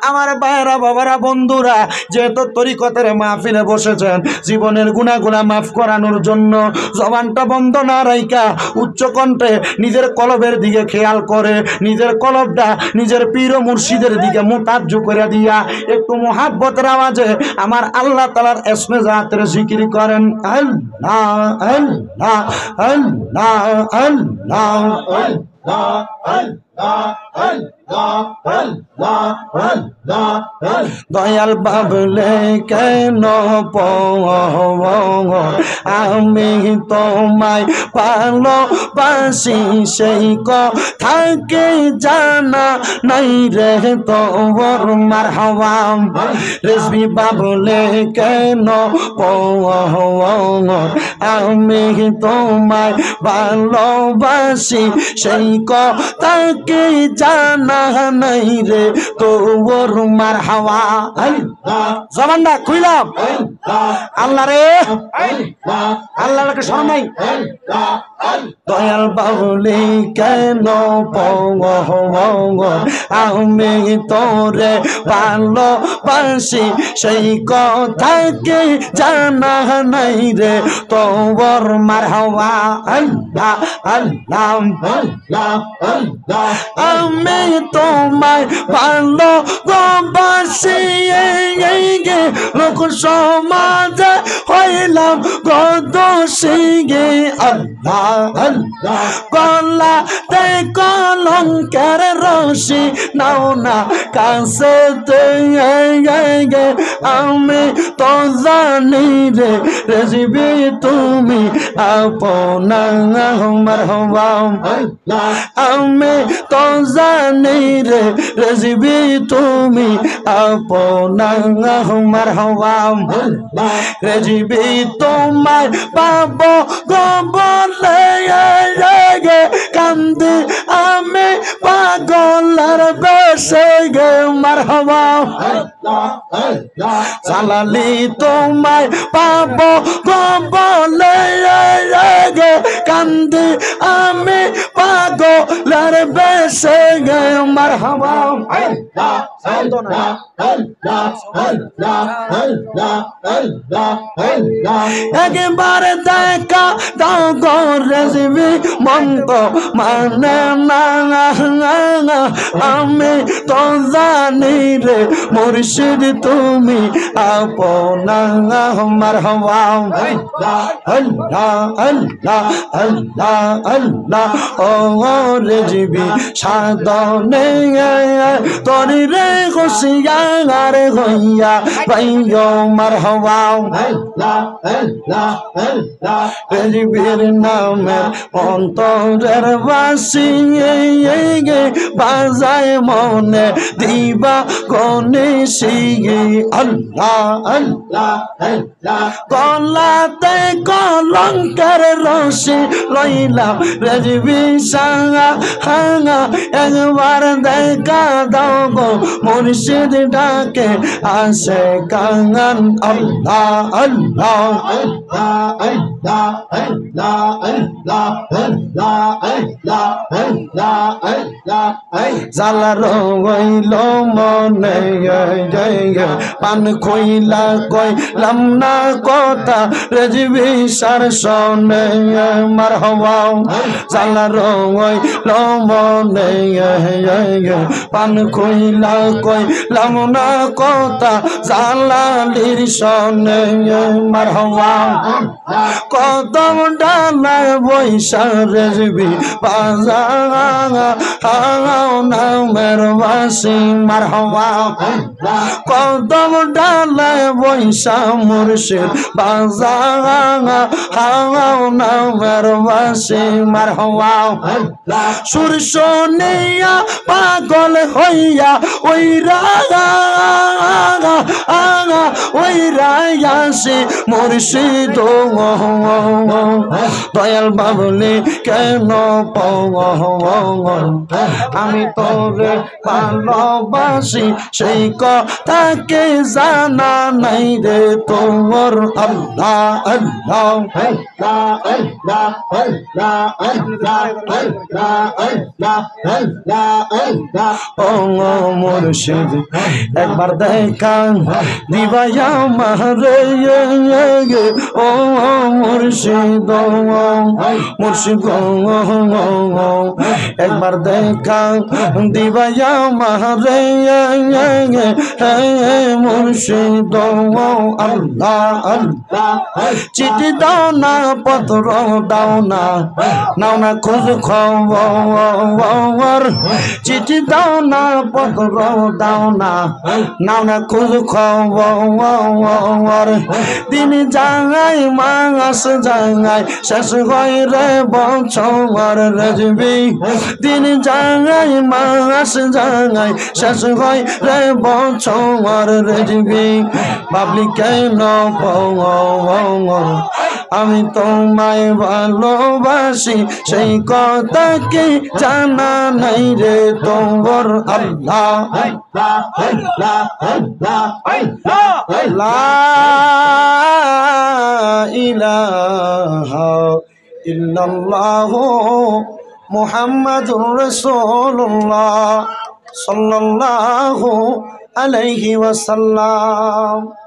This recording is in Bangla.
আমার ভাইয়েরা বাবারা বন্ধুরা, যেহেতু তরিকতের মাহফিলে বসেছেন, জীবনের গুনাহগুলা মাফ করানোর জন্য জবানটা বন্ধ না রাইখা উচ্চ কণ্ঠে নিজের কলবের দিকে খেয়াল করে নিজের কলবটা নিজের পীর ও মুর্শিদের দিকে মুতাজ্জু করে দিয়া একটু মুহাব্বতের আওয়াজে আমার আল্লাহ তাআলার ইসমে জাতের জিকির করেন। আল্লাহ আল্লাহ আল্লাহ আল্লাহ দয়াল বাবলে কেন আমি তোমায় ভালোবাসি সেই কথাকে জানা নাই রে তোর মারহাবা। রেজবি বাবলে কেন আমি তোমায় ভালোবাসি সেই কথাকে জানা নাই রে তোর মারহাবা। জবানটা খুইলাম আল্লাহ রে, আল্লাহকে শরণ নাই। দয়াল বাবুলি কেন আমি তোরে ভালোবাসি সেই কথাকে জানা নাই রে তোর মারহাবা। আল্লাহ আল্লাহ আমি তোমায় ভালোবাসি লোক সমাজে হইলাম গদোষী গে। আল্লাহ আল্লাহ গলাতে কলঙ্কের রশি নাও না কাছে গে। আমি তো জানি রে রেজবি তুমি আপনা মারহাবা। আমি তো জানি রে রেজবি তুমি আপনা মারহাবা। রেজবি তোমায় পাবো গো বলে কান্দি আমি পাগলার বেশে গে মারহাবা। জালালি তোমায় পাবো গো বলে কান্দি আমি পাগলার বেশে গে মারহাবা। একবার দেখা দাও গো রেজবি মন তো মানে না আমি তো জানি রে মুর্শিদ তুমি আপনা মারহাবা। আল্লাহ আল্লাহ আল্লাহ আল্লাহ ও রেজবি সাধনে তোরি রে খুশিয়ার হইয়া ভাইও মারহাবা। রেজবির নামে অন্তরের বাসি বাজায় মনে দিবা গণেশি। আল্লাহ আল্লাহ গলাতে কলঙ্কের রশি লইলাম রেজবি সাঙ্গা হাঙ্গা একবার দেখা দাও গো মুর্শিদ ডাকে আসে কাঙ্গান। আল্লাহ আল্লাহ জালা রইল মনে পান খইলা কইলাম না কথা রেজবি সার শোনে মারহাবা। জালা রইল মনে পান খইলা কইলাম না কথা জালালির শোনে মারহাবা। কদম ডালায় বৈশা রেজবি বাজা নামের বাসি মারহাবা। কদম ডালায় বৈশা মুর্শিদ বাজা নামের বাসি মারহাবা। সুর শুনিয়া পাগল হইয়া ওই রাগা ওই আসি মুর্শিদ দয়াল বাবলি কেন আমি তোরে ভালোবাসি সেই কথাকে জানা নাই রে তোর আল্লাহ আল্লাহ ও মুর্শিদ একবার দেখা দিবায়া মারে ও মুর্শিদ মুর্শিদ একবার দেখা দিবায়া মারে মুর্শিদ আল্লাহ আল্লাহ চিঠি দাও না পত্র দাও না নাও না খোঁজ খবর চিঠি দাও না পত্র দাও না নাও না খোঁজ খবর দিন যাই মাস যাই শেষ হয় রে বছর রেজবি দিন যাই মাস যাই শেষ হয় রে বছর রেজবি বাবলি কেন আমি তোমায় ভালোবাসি সেই কথা কি জানা নাই রে তোর আল্লাহ লা ইলাহা ইল্লাল্লাহু মুহাম্মাদুর রাসূলুল্লাহ সাল্লাল্লাহু আলাইহি ওয়াসাল্লাম।